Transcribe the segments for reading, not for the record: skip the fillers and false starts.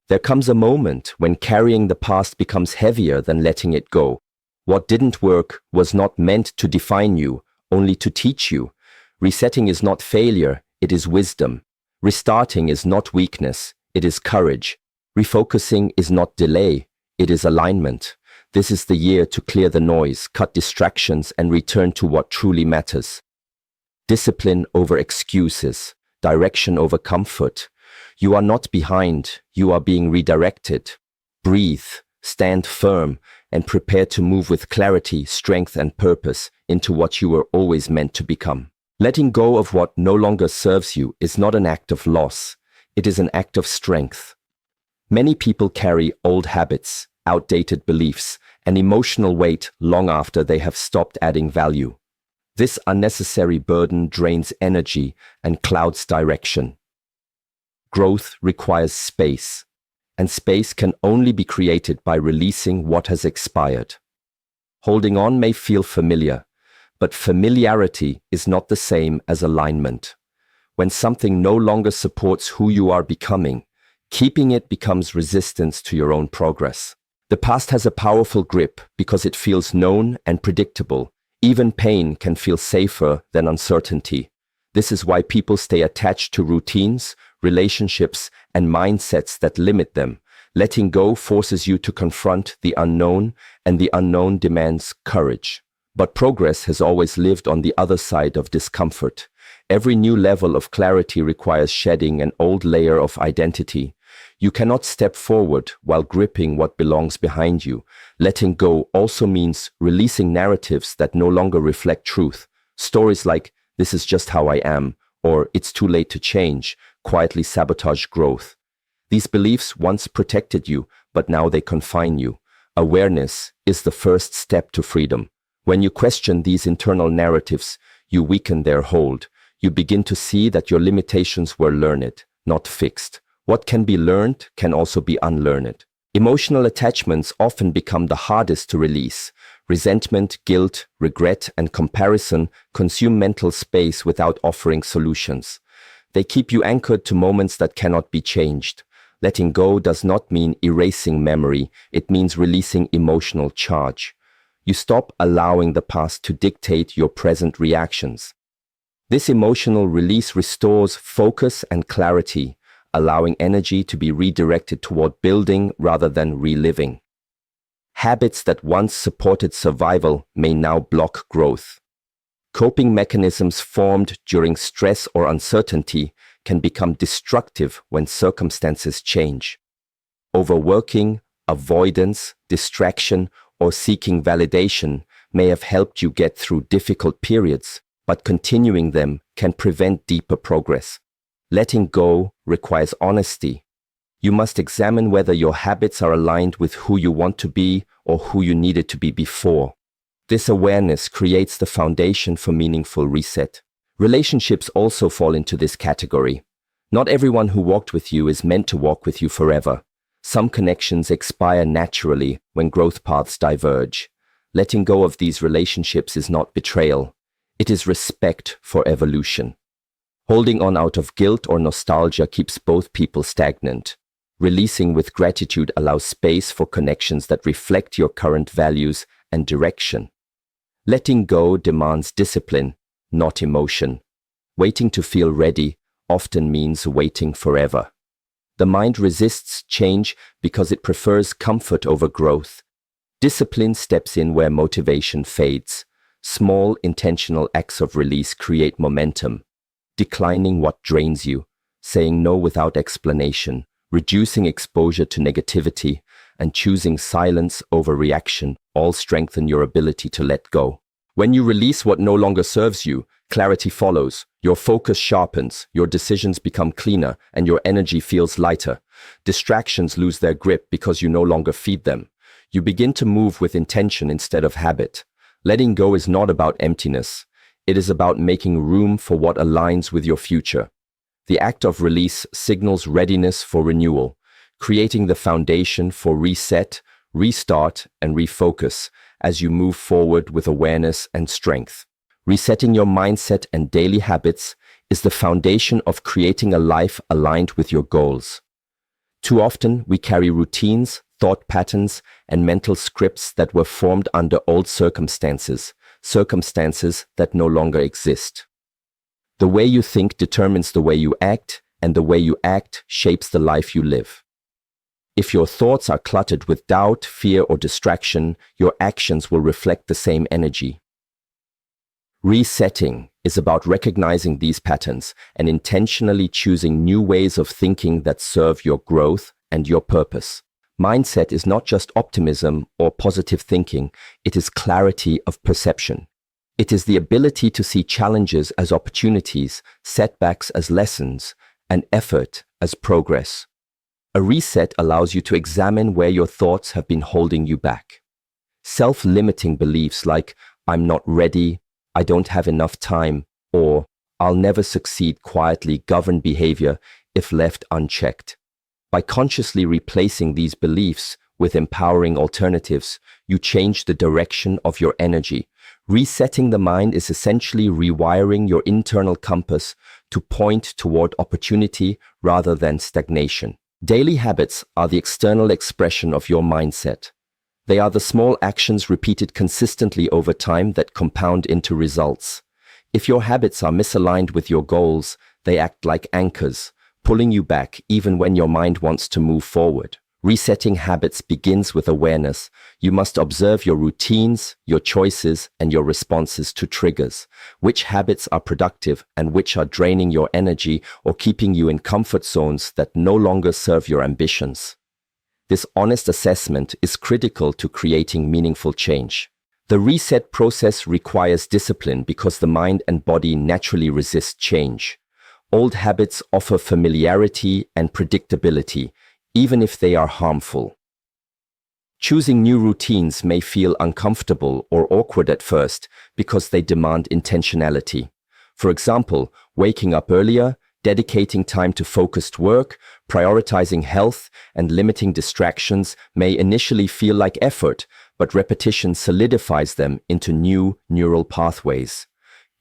There comes a moment when carrying the past becomes heavier than letting it go. What didn't work was not meant to define you, only to teach you. Resetting is not failure, it is wisdom. Restarting is not weakness, it is courage. Refocusing is not delay, it is alignment. This is the year to clear the noise, cut distractions, and return to what truly matters. Discipline over excuses, direction over comfort. You are not behind, you are being redirected. Breathe, stand firm, and prepare to move with clarity, strength, and purpose into what you were always meant to become. Letting go of what no longer serves you is not an act of loss, it is an act of strength. Many people carry old habits, outdated beliefs, and emotional weight long after they have stopped adding value. This unnecessary burden drains energy and clouds direction. Growth requires space, and space can only be created by releasing what has expired. Holding on may feel familiar, but familiarity is not the same as alignment. When something no longer supports who you are becoming, keeping it becomes resistance to your own progress. The past has a powerful grip because it feels known and predictable. Even pain can feel safer than uncertainty. This is why people stay attached to routines, relationships, and mindsets that limit them. Letting go forces you to confront the unknown, and the unknown demands courage. But progress has always lived on the other side of discomfort. Every new level of clarity requires shedding an old layer of identity. You cannot step forward while gripping what belongs behind you. Letting go also means releasing narratives that no longer reflect truth. Stories like, "This is just how I am," or "It's too late to change," quietly sabotage growth. These beliefs once protected you, but now they confine you. Awareness is the first step to freedom. When you question these internal narratives, you weaken their hold. You begin to see that your limitations were learned, not fixed. What can be learned can also be unlearned. Emotional attachments often become the hardest to release. Resentment, guilt, regret, and comparison consume mental space without offering solutions. They keep you anchored to moments that cannot be changed. Letting go does not mean erasing memory, it means releasing emotional charge. You stop allowing the past to dictate your present reactions. This emotional release restores focus and clarity, allowing energy to be redirected toward building rather than reliving. Habits that once supported survival may now block growth. Coping mechanisms formed during stress or uncertainty can become destructive when circumstances change. Overworking, avoidance, distraction, or seeking validation may have helped you get through difficult periods, but continuing them can prevent deeper progress. Letting go requires honesty. You must examine whether your habits are aligned with who you want to be or who you needed to be before. This awareness creates the foundation for meaningful reset. Relationships also fall into this category. Not everyone who walked with you is meant to walk with you forever. Some connections expire naturally when growth paths diverge. Letting go of these relationships is not betrayal. It is respect for evolution. Holding on out of guilt or nostalgia keeps both people stagnant. Releasing with gratitude allows space for connections that reflect your current values and direction. Letting go demands discipline, not emotion. Waiting to feel ready often means waiting forever. The mind resists change because it prefers comfort over growth. Discipline steps in where motivation fades. Small, intentional acts of release create momentum. Declining what drains you, saying no without explanation, reducing exposure to negativity, and choosing silence over reaction all strengthen your ability to let go. When you release what no longer serves you, clarity follows. Your focus sharpens, your decisions become cleaner, and your energy feels lighter. Distractions lose their grip because you no longer feed them. You begin to move with intention instead of habit. Letting go is not about emptiness. It is about making room for what aligns with your future. The act of release signals readiness for renewal, creating the foundation for reset, restart, and refocus as you move forward with awareness and strength. Resetting your mindset and daily habits is the foundation of creating a life aligned with your goals. Too often, we carry routines, thought patterns, and mental scripts that were formed under old circumstances, circumstances that no longer exist. The way you think determines the way you act, and the way you act shapes the life you live. If your thoughts are cluttered with doubt, fear, or distraction, your actions will reflect the same energy. Resetting is about recognizing these patterns and intentionally choosing new ways of thinking that serve your growth and your purpose. Mindset is not just optimism or positive thinking, it is clarity of perception. It is the ability to see challenges as opportunities, setbacks as lessons, and effort as progress. A reset allows you to examine where your thoughts have been holding you back. Self-limiting beliefs like, "I'm not ready," "I don't have enough time," or "I'll never succeed" quietly govern behavior if left unchecked. By consciously replacing these beliefs with empowering alternatives, you change the direction of your energy. Resetting the mind is essentially rewiring your internal compass to point toward opportunity rather than stagnation. Daily habits are the external expression of your mindset. They are the small actions repeated consistently over time that compound into results. If your habits are misaligned with your goals, they act like anchors, pulling you back even when your mind wants to move forward. Resetting habits begins with awareness. You must observe your routines, your choices, and your responses to triggers. Which habits are productive and which are draining your energy or keeping you in comfort zones that no longer serve your ambitions? This honest assessment is critical to creating meaningful change. The reset process requires discipline because the mind and body naturally resist change. Old habits offer familiarity and predictability, even if they are harmful. Choosing new routines may feel uncomfortable or awkward at first because they demand intentionality. For example, waking up earlier, dedicating time to focused work, prioritizing health, and limiting distractions may initially feel like effort, but repetition solidifies them into new neural pathways.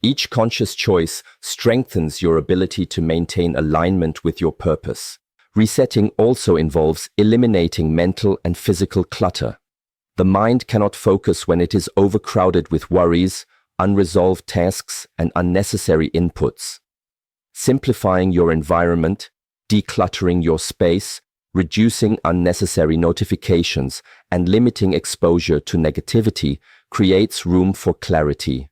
Each conscious choice strengthens your ability to maintain alignment with your purpose. Resetting also involves eliminating mental and physical clutter. The mind cannot focus when it is overcrowded with worries, unresolved tasks, and unnecessary inputs. Simplifying your environment, decluttering your space, reducing unnecessary notifications, and limiting exposure to negativity creates room for clarity.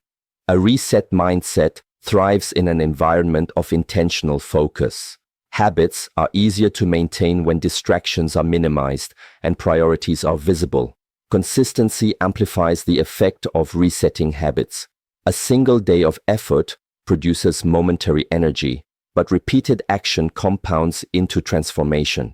A reset mindset thrives in an environment of intentional focus. Habits are easier to maintain when distractions are minimized and priorities are visible. Consistency amplifies the effect of resetting habits. A single day of effort produces momentary energy, but repeated action compounds into transformation.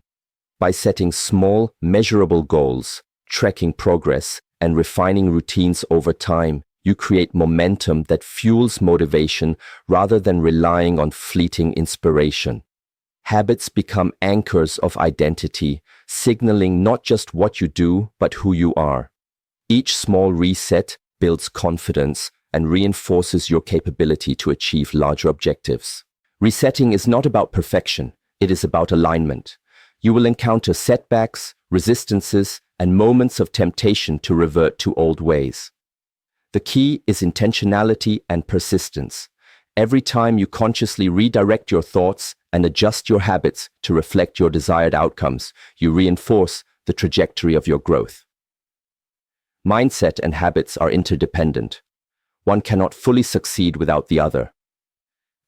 By setting small, measurable goals, tracking progress, and refining routines over time, you create momentum that fuels motivation rather than relying on fleeting inspiration. Habits become anchors of identity, signaling not just what you do, but who you are. Each small reset builds confidence and reinforces your capability to achieve larger objectives. Resetting is not about perfection, it is about alignment. You will encounter setbacks, resistances, and moments of temptation to revert to old ways. The key is intentionality and persistence. Every time you consciously redirect your thoughts and adjust your habits to reflect your desired outcomes, you reinforce the trajectory of your growth. Mindset and habits are interdependent. One cannot fully succeed without the other.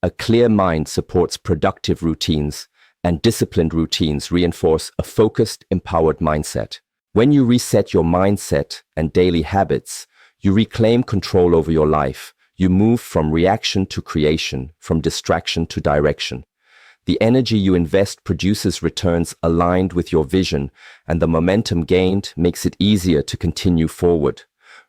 A clear mind supports productive routines, and disciplined routines reinforce a focused, empowered mindset. When you reset your mindset and daily habits, you reclaim control over your life. You move from reaction to creation, from distraction to direction. The energy you invest produces returns aligned with your vision, and the momentum gained makes it easier to continue forward.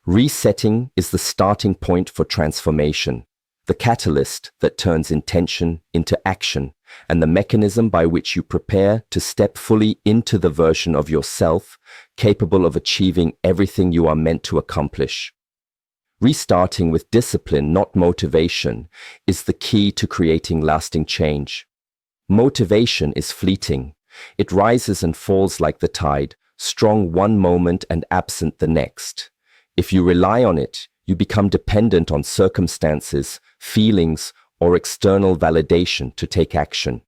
Resetting is the starting point for transformation, the catalyst that turns intention into action, and the mechanism by which you prepare to step fully into the version of yourself capable of achieving everything you are meant to accomplish. Restarting with discipline, not motivation, is the key to creating lasting change. Motivation is fleeting. It rises and falls like the tide, strong one moment and absent the next. If you rely on it, you become dependent on circumstances, feelings, or external validation to take action.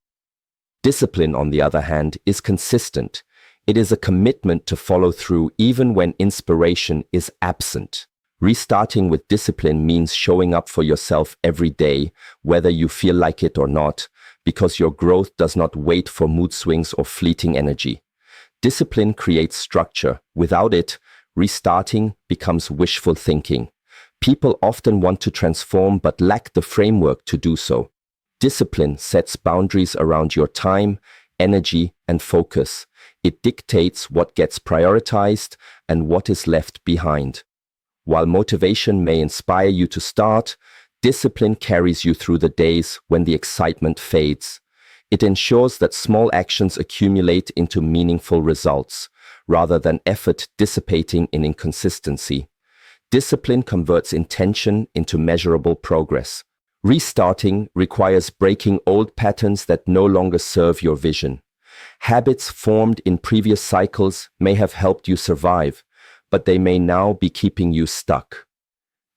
Discipline, on the other hand, is consistent. It is a commitment to follow through even when inspiration is absent. Restarting with discipline means showing up for yourself every day, whether you feel like it or not, because your growth does not wait for mood swings or fleeting energy. Discipline creates structure. Without it, restarting becomes wishful thinking. People often want to transform but lack the framework to do so. Discipline sets boundaries around your time, energy, and focus. It dictates what gets prioritized and what is left behind. While motivation may inspire you to start, discipline carries you through the days when the excitement fades. It ensures that small actions accumulate into meaningful results, rather than effort dissipating in inconsistency. Discipline converts intention into measurable progress. Restarting requires breaking old patterns that no longer serve your vision. Habits formed in previous cycles may have helped you survive, but they may now be keeping you stuck.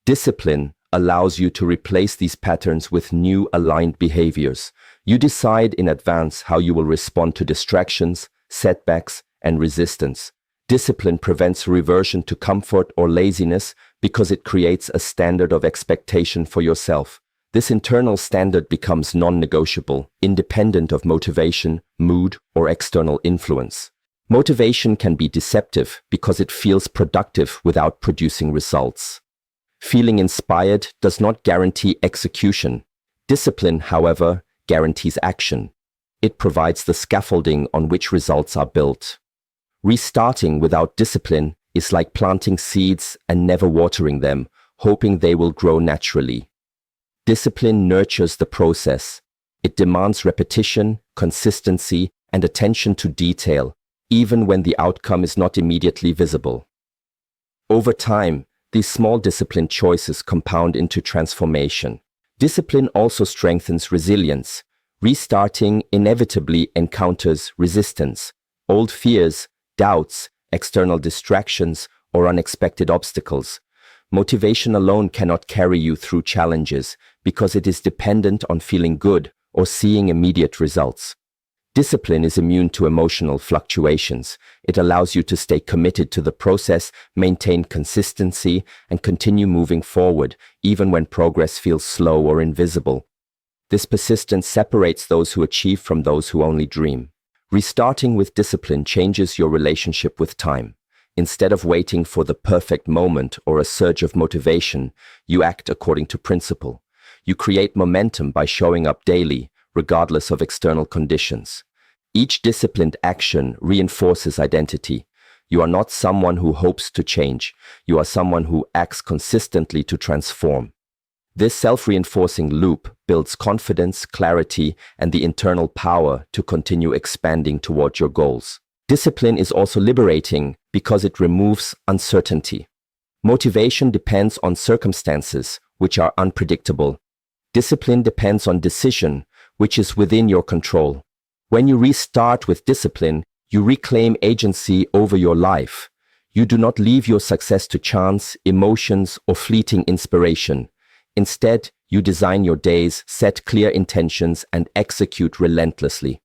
Discipline allows you to replace these patterns with new aligned behaviors. You decide in advance how you will respond to distractions, setbacks, and resistance. Discipline prevents reversion to comfort or laziness because it creates a standard of expectation for yourself. This internal standard becomes non-negotiable, independent of motivation, mood, or external influence. Motivation can be deceptive because it feels productive without producing results. Feeling inspired does not guarantee execution. Discipline, however, guarantees action. It provides the scaffolding on which results are built. Restarting without discipline is like planting seeds and never watering them, hoping they will grow naturally. Discipline nurtures the process. It demands repetition, consistency, and attention to detail, even when the outcome is not immediately visible. Over time, these small disciplined choices compound into transformation. Discipline also strengthens resilience. Restarting inevitably encounters resistance. Old fears, doubts, external distractions, or unexpected obstacles. Motivation alone cannot carry you through challenges because it is dependent on feeling good or seeing immediate results. Discipline is immune to emotional fluctuations. It allows you to stay committed to the process, maintain consistency, and continue moving forward, even when progress feels slow or invisible. This persistence separates those who achieve from those who only dream. Restarting with discipline changes your relationship with time. Instead of waiting for the perfect moment or a surge of motivation, you act according to principle. You create momentum by showing up daily, regardless of external conditions. Each disciplined action reinforces identity. You are not someone who hopes to change. You are someone who acts consistently to transform. This self-reinforcing loop builds confidence, clarity, and the internal power to continue expanding toward your goals. Discipline is also liberating because it removes uncertainty. Motivation depends on circumstances, which are unpredictable. Discipline depends on decision, which is within your control. When you restart with discipline, you reclaim agency over your life. You do not leave your success to chance, emotions, or fleeting inspiration. Instead, you design your days, set clear intentions, and execute relentlessly.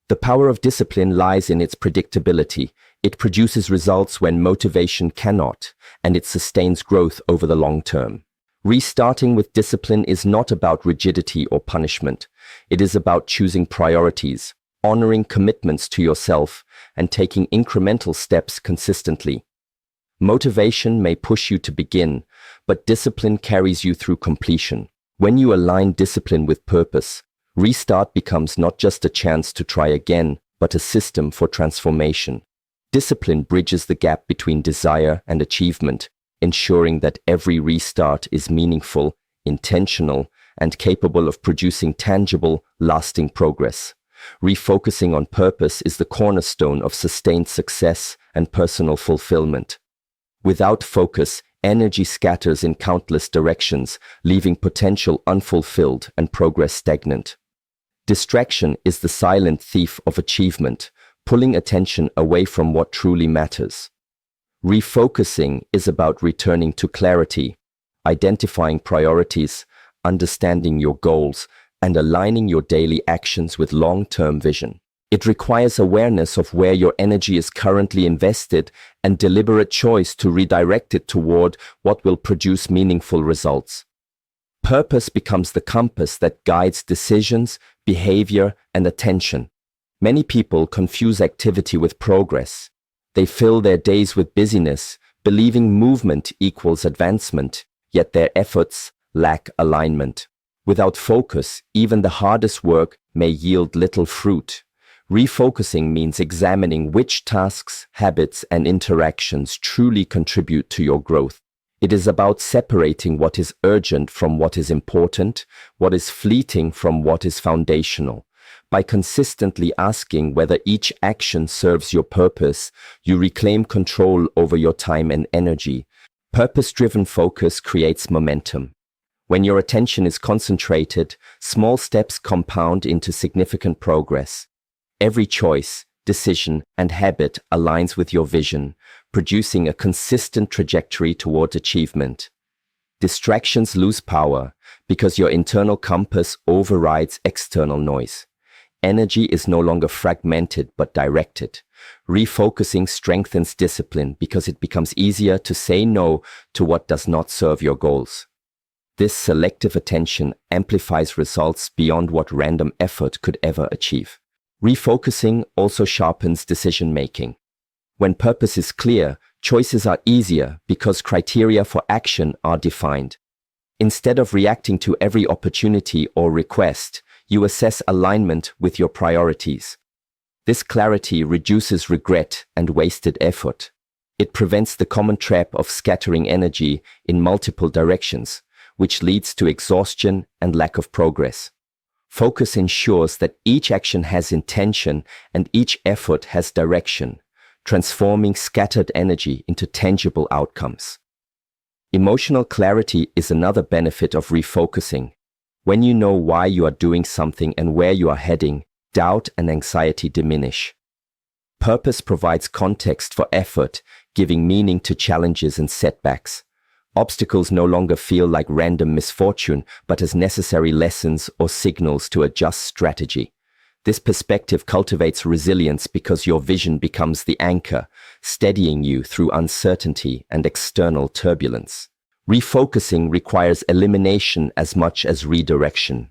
The power of discipline lies in its predictability. It produces results when motivation cannot, and it sustains growth over the long term. Restarting with discipline is not about rigidity or punishment. It is about choosing priorities, honoring commitments to yourself, and taking incremental steps consistently. Motivation may push you to begin, but discipline carries you through completion. When you align discipline with purpose, restart becomes not just a chance to try again, but a system for transformation. Discipline bridges the gap between desire and achievement, ensuring that every restart is meaningful, intentional, and capable of producing tangible, lasting progress. Refocusing on purpose is the cornerstone of sustained success and personal fulfillment. Without focus, energy scatters in countless directions, leaving potential unfulfilled and progress stagnant. Distraction is the silent thief of achievement, pulling attention away from what truly matters. Refocusing is about returning to clarity, identifying priorities, understanding your goals, and aligning your daily actions with long-term vision. It requires awareness of where your energy is currently invested and deliberate choice to redirect it toward what will produce meaningful results. Purpose becomes the compass that guides decisions, behavior, and attention. Many people confuse activity with progress. They fill their days with busyness, believing movement equals advancement, yet their efforts lack alignment. Without focus, even the hardest work may yield little fruit. Refocusing means examining which tasks, habits, and interactions truly contribute to your growth. It is about separating what is urgent from what is important, what is fleeting from what is foundational. By consistently asking whether each action serves your purpose, you reclaim control over your time and energy. Purpose-driven focus creates momentum. When your attention is concentrated, small steps compound into significant progress. Every choice, decision, and habit aligns with your vision, producing a consistent trajectory toward achievement. Distractions lose power because your internal compass overrides external noise. Energy is no longer fragmented but directed. Refocusing strengthens discipline because it becomes easier to say no to what does not serve your goals. This selective attention amplifies results beyond what random effort could ever achieve. Refocusing also sharpens decision-making. When purpose is clear, choices are easier because criteria for action are defined. Instead of reacting to every opportunity or request, you assess alignment with your priorities. This clarity reduces regret and wasted effort. It prevents the common trap of scattering energy in multiple directions, which leads to exhaustion and lack of progress. Focus ensures that each action has intention and each effort has direction, transforming scattered energy into tangible outcomes. Emotional clarity is another benefit of refocusing. When you know why you are doing something and where you are heading, doubt and anxiety diminish. Purpose provides context for effort, giving meaning to challenges and setbacks. Obstacles no longer feel like random misfortune, but as necessary lessons or signals to adjust strategy. This perspective cultivates resilience because your vision becomes the anchor, steadying you through uncertainty and external turbulence. Refocusing requires elimination as much as redirection.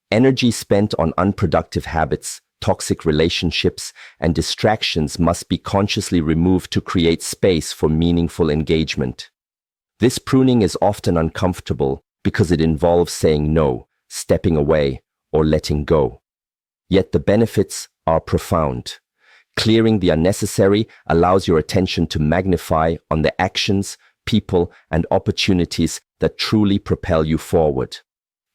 Energy spent on unproductive habits, toxic relationships, and distractions must be consciously removed to create space for meaningful engagement. This pruning is often uncomfortable because it involves saying no, stepping away, or letting go. Yet the benefits are profound. Clearing the unnecessary allows your attention to magnify on the actions, people, and opportunities that truly propel you forward.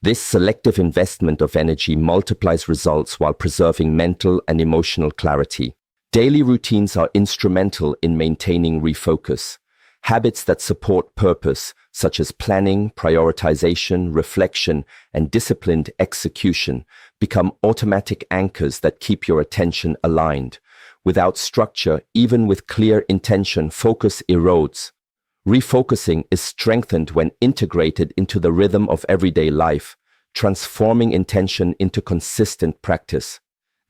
This selective investment of energy multiplies results while preserving mental and emotional clarity. Daily routines are instrumental in maintaining refocus. Habits that support purpose, such as planning, prioritization, reflection, and disciplined execution, become automatic anchors that keep your attention aligned. Without structure, even with clear intention, focus erodes. Refocusing is strengthened when integrated into the rhythm of everyday life, transforming intention into consistent practice.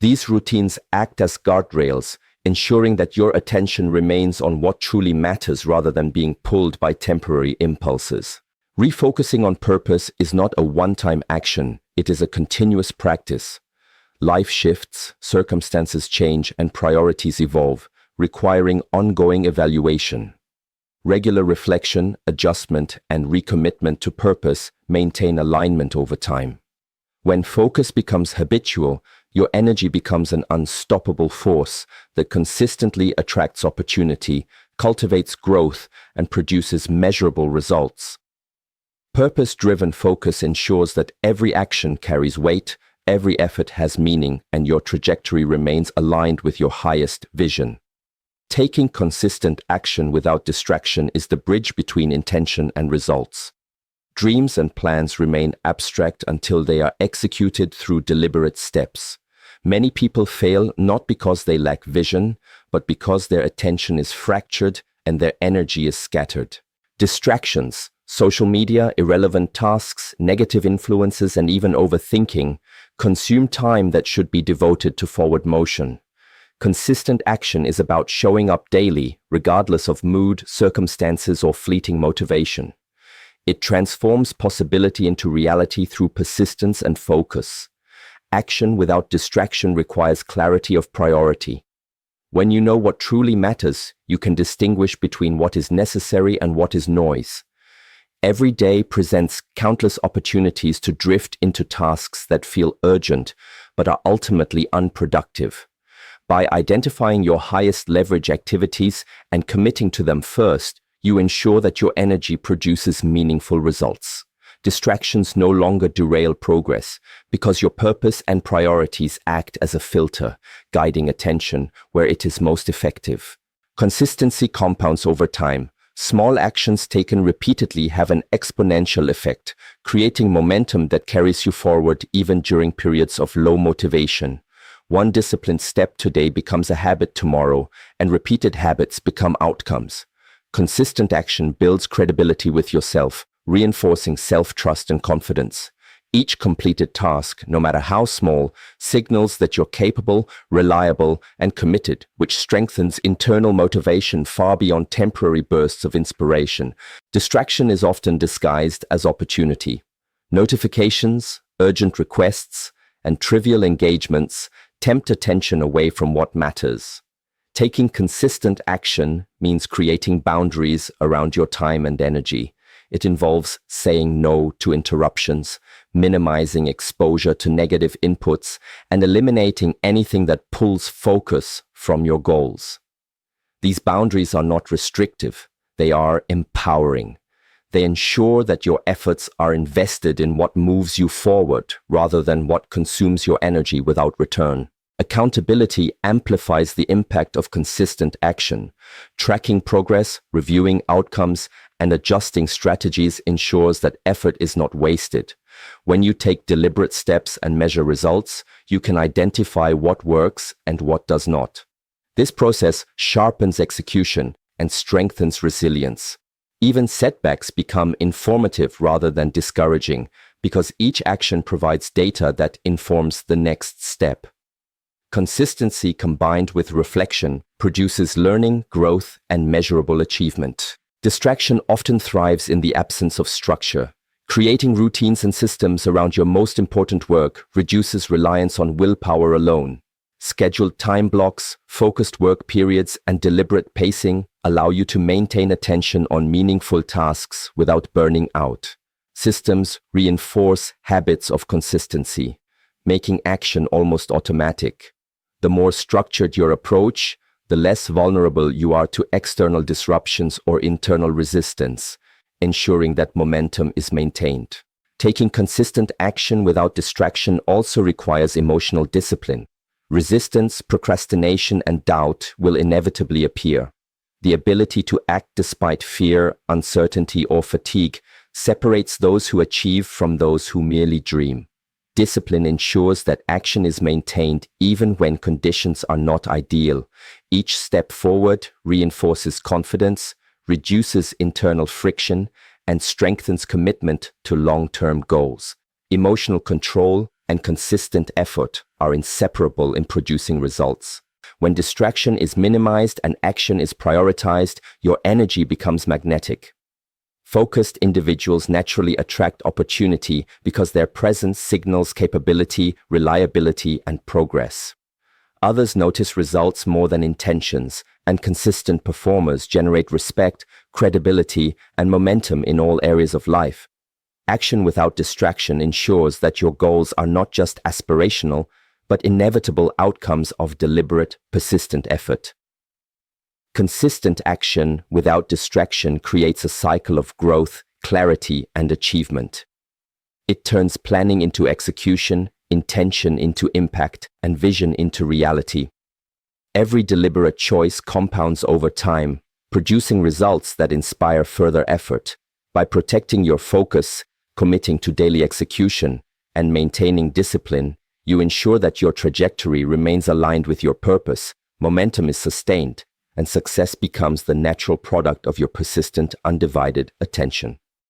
These routines act as guardrails, ensuring that your attention remains on what truly matters rather than being pulled by temporary impulses. Refocusing on purpose is not a one-time action, it is a continuous practice. Life shifts, circumstances change, and priorities evolve, requiring ongoing evaluation. Regular reflection, adjustment, and recommitment to purpose maintain alignment over time. When focus becomes habitual, your energy becomes an unstoppable force that consistently attracts opportunity, cultivates growth, and produces measurable results. Purpose-driven focus ensures that every action carries weight, every effort has meaning, and your trajectory remains aligned with your highest vision. Taking consistent action without distraction is the bridge between intention and results. Dreams and plans remain abstract until they are executed through deliberate steps. Many people fail not because they lack vision, but because their attention is fractured and their energy is scattered. Distractions, social media, irrelevant tasks, negative influences, and even overthinking consume time that should be devoted to forward motion. Consistent action is about showing up daily, regardless of mood, circumstances, or fleeting motivation. It transforms possibility into reality through persistence and focus. Action without distraction requires clarity of priority. When you know what truly matters, you can distinguish between what is necessary and what is noise. Every day presents countless opportunities to drift into tasks that feel urgent, but are ultimately unproductive. By identifying your highest leverage activities and committing to them first, you ensure that your energy produces meaningful results. Distractions no longer derail progress because your purpose and priorities act as a filter, guiding attention where it is most effective. Consistency compounds over time. Small actions taken repeatedly have an exponential effect, creating momentum that carries you forward even during periods of low motivation. One disciplined step today becomes a habit tomorrow, and repeated habits become outcomes. Consistent action builds credibility with yourself, reinforcing self-trust and confidence. Each completed task, no matter how small, signals that you're capable, reliable, and committed, which strengthens internal motivation far beyond temporary bursts of inspiration. Distraction is often disguised as opportunity. Notifications, urgent requests, and trivial engagements tempt attention away from what matters. Taking consistent action means creating boundaries around your time and energy. It involves saying no to interruptions, minimizing exposure to negative inputs, and eliminating anything that pulls focus from your goals. These boundaries are not restrictive, they are empowering. They ensure that your efforts are invested in what moves you forward rather than what consumes your energy without return. Accountability amplifies the impact of consistent action. Tracking progress, reviewing outcomes, and adjusting strategies ensures that effort is not wasted. When you take deliberate steps and measure results, you can identify what works and what does not. This process sharpens execution and strengthens resilience. Even setbacks become informative rather than discouraging because each action provides data that informs the next step. Consistency combined with reflection produces learning, growth, and measurable achievement. Distraction often thrives in the absence of structure. Creating routines and systems around your most important work reduces reliance on willpower alone. Scheduled time blocks, focused work periods, and deliberate pacing allow you to maintain attention on meaningful tasks without burning out. Systems reinforce habits of consistency, making action almost automatic. The more structured your approach, the less vulnerable you are to external disruptions or internal resistance, ensuring that momentum is maintained. Taking consistent action without distraction also requires emotional discipline. Resistance, procrastination, and doubt will inevitably appear. The ability to act despite fear, uncertainty, or fatigue separates those who achieve from those who merely dream. Discipline ensures that action is maintained even when conditions are not ideal. Each step forward reinforces confidence, reduces internal friction, and strengthens commitment to long-term goals. Emotional control and consistent effort are inseparable in producing results. When distraction is minimized and action is prioritized, your energy becomes magnetic. Focused individuals naturally attract opportunity because their presence signals capability, reliability, and progress. Others notice results more than intentions, and consistent performers generate respect, credibility, and momentum in all areas of life. Action without distraction ensures that your goals are not just aspirational, but inevitable outcomes of deliberate, persistent effort. Consistent action without distraction creates a cycle of growth, clarity, and achievement. It turns planning into execution, intention into impact, and vision into reality. Every deliberate choice compounds over time, producing results that inspire further effort. By protecting your focus, committing to daily execution, and maintaining discipline, you ensure that your trajectory remains aligned with your purpose, momentum is sustained, and success becomes the natural product of your persistent, undivided attention.